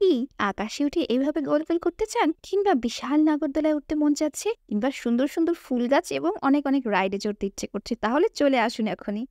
কি আকাশে উঠে এভাবে গোলগোল করতে চান, কিংবা বিশাল নাগরদোলায় উঠতে মন চাচ্ছে, কিংবা সুন্দর সুন্দর ফুল গাছ এবং অনেক অনেক রাইডে চড়তে ইচ্ছে করছে, তাহলে চলে আসুন এখনই।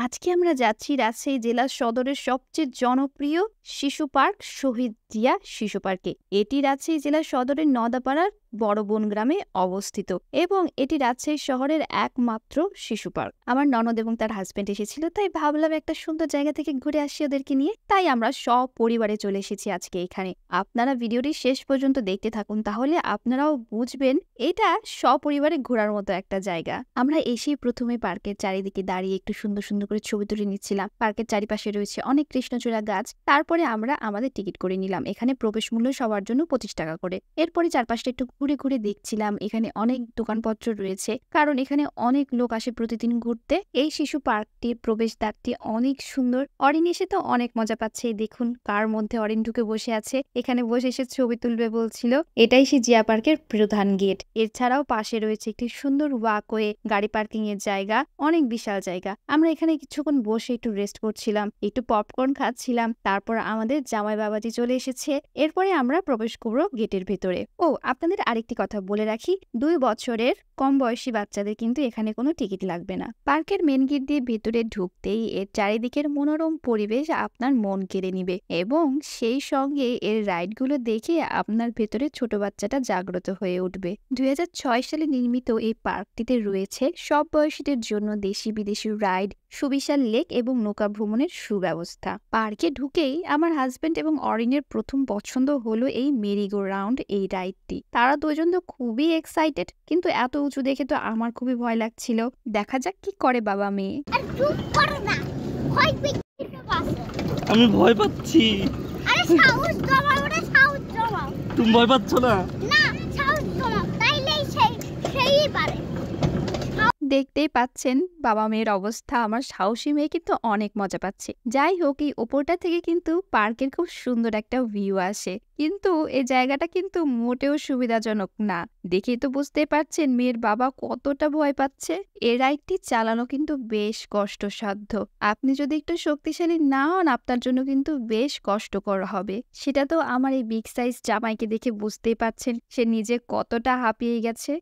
আজকে আমরা যাচ্ছি রাজশাহী জেলা সদরের সবচেয়ে জনপ্রিয় শিশু পার্ক শহীদ জিয়া শিশু পার্কে। এটি রাজশাহী জেলার সদরের নদাপাড়ার বড়বন গ্রামে অবস্থিত এবং এটি রাজশাহী শহরের একমাত্র শিশু পার্ক। আমার ননদ এবং তার হাজবেন্ড এসেছিল, তাই ভাবলাম একটা সুন্দর জায়গা থেকে ঘুরে আসি ওদেরকে নিয়ে, তাই আমরা সপরিবারে চলে এসেছি আজকে এখানে। আপনারা ভিডিওটি শেষ পর্যন্ত দেখতে থাকুন, তাহলে আপনারাও বুঝবেন এটা সপরিবারে ঘোরার মতো একটা জায়গা। আমরা এসেই প্রথমে পার্কের চারিদিকে দাঁড়িয়ে একটু সুন্দর সুন্দর করে ছবি তুলে নিচ্ছিলাম। পার্কের চারিপাশে রয়েছে অনেক কৃষ্ণচূড়া গাছ। তারপরে আমরা আমাদের টিকিট করে নিলাম। এখানে প্রবেশ মূল্য সবার জন্য 25 টাকা করে। এরপরে চারপাশটা একটু ঘুরে ঘুরে দেখছিলাম। এখানে অনেক দোকানপত্র রয়েছে, কারণ এখানে অনেক লোক আসে প্রতিদিন ঘুরতে। এই শিশু পার্কটির প্রবেশদ্বারটি অনেক সুন্দর। অরিন এসে তো অনেক মজা পাচ্ছে। দেখুন কার মধ্যে অরিন ঢুকে বসে আছে, এখানে বসে এসে ছবি তুলবে বলছিল। এটাই সে জিয়া পার্কের প্রধান গেট। এছাড়াও পাশে রয়েছে একটি সুন্দর ওয়াকওয়ে, গাড়ি পার্কিং এর জায়গা, অনেক বিশাল জায়গা। আমরা এখানে কিছুক্ষণ বসে একটু রেস্ট করছিলাম, একটু পপকর্ন খাচ্ছিলাম। তারপর আমাদের জামাই বাবাজি চলে এসেছে। এরপরে আমরা প্রবেশ করব গেটের ভেতরে। ও আপনাদের আরেকটি কথা বলে রাখি, 2 বছরের কম বয়সী বাচ্চাদের কিন্তু এখানে কোনো টিকিট লাগবে না। পার্কের মেন গেট দিয়ে ভেতরে ঢুকতেই এর চারিদিকের মনোরম পরিবেশ আপনার মন কেড়ে নিবে এবং সেই সঙ্গে এর রাইডগুলো দেখে আপনার ভেতরে ছোট বাচ্চাটা জাগ্রত হয়ে উঠবে। 2006 সালে নির্মিত এই পার্কটিতে রয়েছে সব বয়সীদের জন্য দেশি বিদেশি রাইড, সুবিশাল লেক এবং নৌকা ভ্রমণের সুব্যবস্থা। পার্কে ঢুকেই আমার হাজবেন্ড এবং অরিনের প্রথম পছন্দ হলো এই মেরিগো রাউন্ড, এই রাইডটি। তারা দুজন তো খুবই এক্সাইটেড, কিন্তু এত উঁচু দেখে তো আমার খুবই ভয় লাগছিল। দেখা যাক কি করে বাবা মেয়ে। আমি ভয় পাচ্ছি। তুমি ভয় পাচ্ছ না? দেখতেই পাচ্ছেন বাবা মেয়ের অবস্থা। আমার সাহসী মেয়ে কিন্তু অনেক মজা পাচ্ছে। যাই হোক, এই ওপরটা থেকে কিন্তু পার্কের খুব সুন্দর একটা ভিউ আসে, কিন্তু এই জায়গাটা কিন্তু মোটেও সুবিধাজনক না। দেখেই তো বুঝতে পারছেন মেয়ের বাবা কতটা ভয় পাচ্ছে। এই রাইডটি চালানো কিন্তু বেশ কষ্টসাধ্য। আপনি যদি একটু শক্তিশালী না হন, আপনার জন্য কিন্তু বেশ কষ্টকর হবে। সেটা তো আমার এই বিগ সাইজ জামাইকে দেখে বুঝতেই পারছেন সে নিজে কতটা হাঁপিয়ে গেছে।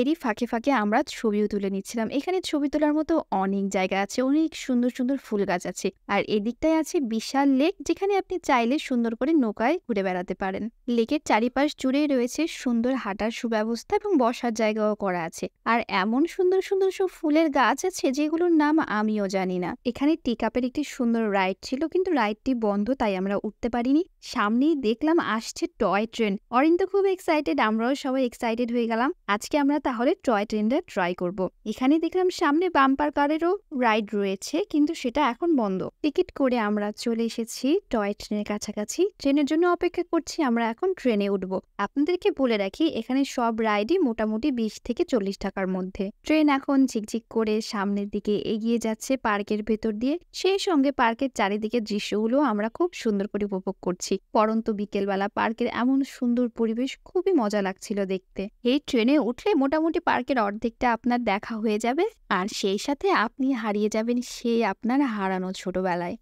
এরই ফাঁকে ফাঁকে আমরা ছবিও তুলে নিচ্ছিলাম। এখানে ছবি তোলার মতো অনেক জায়গা আছে, অনেক সুন্দর সুন্দর ফুল গাছ আছে। আর এদিকটায় আছে বিশাল লেক, যেখানে আপনি চাইলে সুন্দর করে নৌকায় ঘুরে বেড়াতে পারেন। লেকের চারিপাশ জুড়েই রয়েছে সুন্দর হাঁটার সুব্যবস্থা এবং বসার জায়গাও করা আছে। আর এমন সুন্দর সুন্দর সব ফুলের গাছ আছে যেগুলোর নাম আমিও জানি না। এখানে টিকআপের একটি সুন্দর রাইড ছিল, কিন্তু রাইডটি বন্ধ, তাই আমরা উঠতে পারিনি। সামনেই দেখলাম আসছে টয় ট্রেন। অরিন তো খুব এক্সাইটেড, আমরাও সবাই এক্সাইটেড হয়ে গেলাম। আজকে আমরা তাহলে টয় ট্রেনটা ট্রাই করব। এখানে দেখলাম সামনে বাম্পার কারেরও রাইড রয়েছে, কিন্তু সেটা এখন বন্ধ। টিকিট করে আমরা চলে এসেছি টয় ট্রেনের কাছাকাছি। ট্রেনের জন্য অপেক্ষা করছি, আমরা এখন ট্রেনে উঠব। আপনাদেরকে বলে রাখি, এখানে সব রাইডই মোটামুটি 20 থেকে 40 টাকার মধ্যে। ট্রেন এখন ঝিকঝিক করে সামনের দিকে এগিয়ে যাচ্ছে পার্কের ভেতর দিয়ে। সেই সঙ্গে পার্কের চারিদিকে দৃশ্যগুলো আমরা খুব সুন্দর করে উপভোগ করছি। পরন্ত বিকেলবেলা পার্কের এমন সুন্দর পরিবেশ খুবই মজা লাগছিল দেখতে। এই ট্রেনে উঠলে মোটামুটি পার্কের অর্ধেকটা আপনার দেখা হয়ে যাবে, আর সেই সাথে আপনি হারিয়ে যাবেন সেই আপনার হারানো ছোটবেলায়।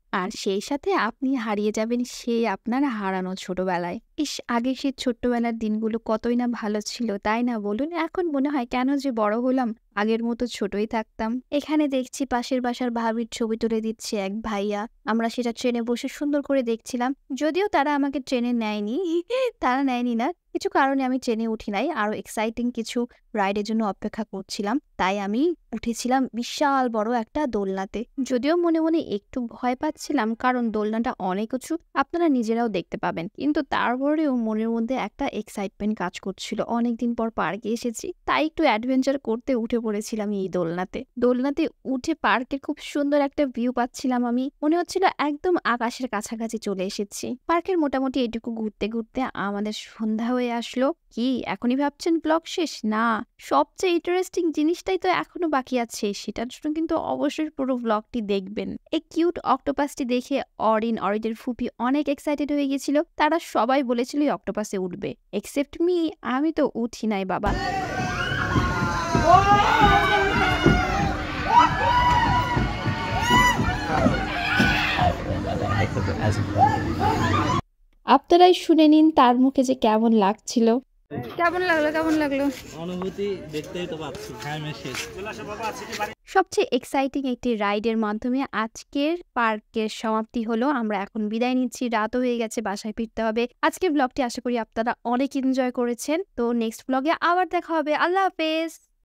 ইস, আগে সেই ছোট্টবেলার দিনগুলো কতই না ভালো ছিল, তাই না বলুন? এখন মনে হয় কেন যে বড় হলাম, আগের মতো ছোটই থাকতাম। এখানে দেখছি পাশের বাসার ভাবির ছবি তুলে দিচ্ছে এক ভাইয়া। আমরা সেটা ট্রেনে বসে সুন্দর করে দেখছিলাম। যদিও তারা আমাকে ট্রেনে নেয়নি, তারা নেয়নি না, কিছু কারণে আমি ট্রেনে উঠি নাই। আরো এক্সাইটিং কিছু রাইডের জন্য অপেক্ষা করছিলাম, তাই আমি উঠেছিলাম বিশাল বড় একটা দোলনাতে। যদিও মনে মনে একটু ভয় পাচ্ছিলাম, কারণ দোলনাটা অনেক উঁচু, আপনারা নিজেরাও দেখতে পাবেন। কিন্তু তারপরেও মনের মধ্যে একটা এক্সাইটমেন্ট কাজ করছিল। অনেকদিন পর পার্কে এসেছি, তাই একটু অ্যাডভেঞ্চার করতে উঠে পড়েছিলাম এই দোলনাতে উঠে পার্কের খুব সুন্দর একটা ভিউ পাচ্ছিলাম। আমি মনে হচ্ছিল একদম আকাশের কাছাকাছি চলে এসেছি। পার্কের মোটামুটি এটুকু ঘুরতে ঘুরতে আমাদের সন্ধ্যা হয়ে আসলো। কি এখনই ভাবছেন ব্লগ শেষ? না, সবচেয়ে ইন্টারেস্টিং জিনিসটাই তো এখনো বাকি আছে। সেটার জন্য কিন্তু অবশ্যই পুরো ব্লগটি দেখবেন। এই কিউট অক্টোপাসটি দেখে অরিনের ফুপি অনেক এক্সাইটেড হয়ে গেছিল। তারা সবাই বলেছিল এই অক্টোপাসে উঠবে, এক্সেপ্ট মি। আমি তো উঠি নাই বাবা। আপনারাই শুনে নিন তার মুখে যে কেমন লাগছিল। কেমন লাগলো? অনুভূতি দেখতেই তো পাচ্ছি, হ্যাঁ শেষ। সবচেয়ে এক্সাইটিং একটি রাইডের মাধ্যমে আজকের পার্কের সমাপ্তি হলো। আমরা এখন বিদায় নিচ্ছি, রাতও হয়ে গেছে, বাসায় ফিরতে হবে। আজকের ব্লগটি আশা করি আপনারা অনেক এনজয় করেছেন। তো নেক্সট ব্লগে আবার দেখা হবে। আল্লাহ হাফেজ।